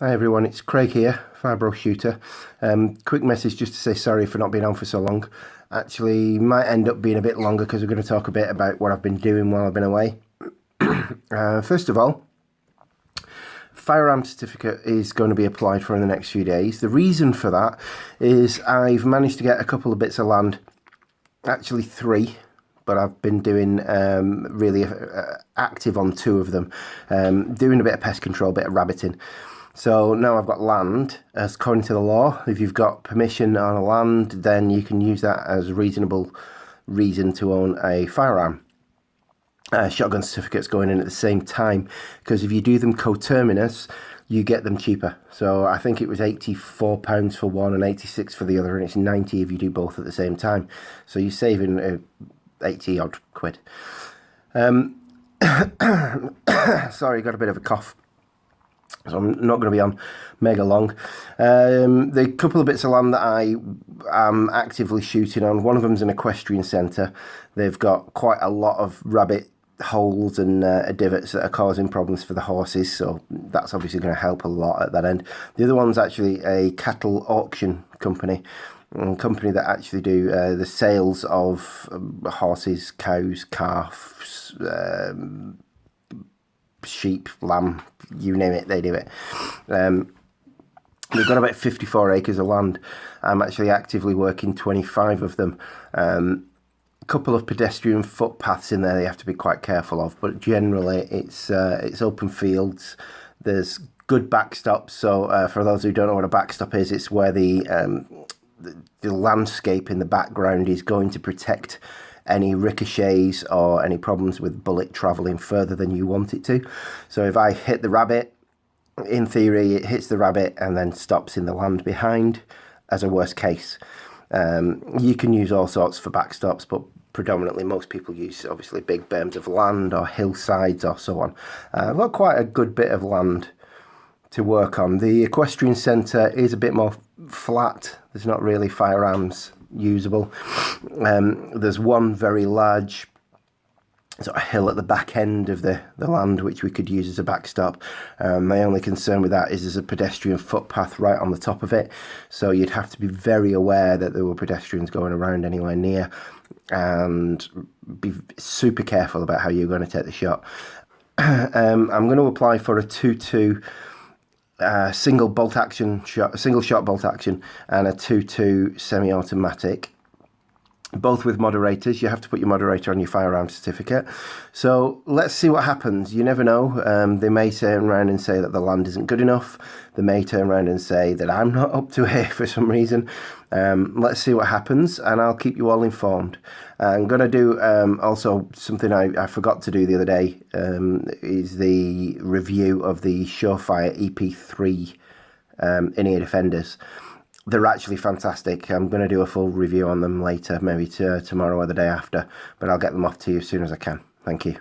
Hi everyone, it's Craig here, Fibro Shooter. Quick message just to say sorry for not being on for so long. Actually, might end up being a bit longer because we're going to talk a bit about what I've been doing while I've been away. First of all, firearm certificate is going to be applied for in the next few days. The reason for that is I've managed to get a couple of bits of land, actually 3, but I've been doing really active on 2 of them, doing a bit of pest control, a bit of rabbiting. So now I've got land. As according to the law, if you've got permission on a land, then you can use that as a reasonable reason to own a firearm. Shotgun certificates going in at the same time, because if you do them coterminous, you get them cheaper. So I think it was £84 for one and 86 for the other, and it's 90 if you do both at the same time. So you're saving 80 odd quid. Sorry, got a bit of a cough, so I'm not going to be on mega long. The couple of bits of land that I am actively shooting on, one of them's an equestrian centre. They've got quite a lot of rabbit holes and divots that are causing problems for the horses, so that's obviously going to help a lot at that end. The other one's actually a cattle auction company. A company that actually do the sales of horses, cows, calves, sheep, lamb, you name it, they do it. They've got about 54 acres of land. I'm actually actively working 25 of them. A couple of pedestrian footpaths in there they have to be quite careful of, but generally it's open fields. There's good backstops, so for those who don't know what a backstop is, it's where the landscape in the background is going to protect any ricochets or any problems with bullet travelling further than you want it to. So if I hit the rabbit, in theory it hits the rabbit and then stops in the land behind as a worst case. You can use all sorts for backstops, but predominantly most people use obviously big berms of land or hillsides or so on. I've got quite a good bit of land to work on. The equestrian centre is a bit more flat. There's not really firearms usable. There's one very large sort of hill at the back end of the land which we could use as a backstop. My only concern with that is there's a pedestrian footpath right on the top of it, so you'd have to be very aware that there were pedestrians going around anywhere near and be super careful about how you're going to take the shot. I'm going to apply for a 2.2 single shot bolt action and a 2.2 semi-automatic, both with moderators. You have to put your moderator on your firearm certificate. So let's see what happens. You never know. They may turn around and say that the land isn't good enough. They may turn around and say that I'm not up to it for some reason. Let's see what happens, and I'll keep you all informed. I'm going to do also something I forgot to do the other day, is the review of the Surefire EP3 in-ear defenders. They're actually fantastic. I'm going to do a full review on them later, maybe tomorrow or the day after, but I'll get them off to you as soon as I can. Thank you.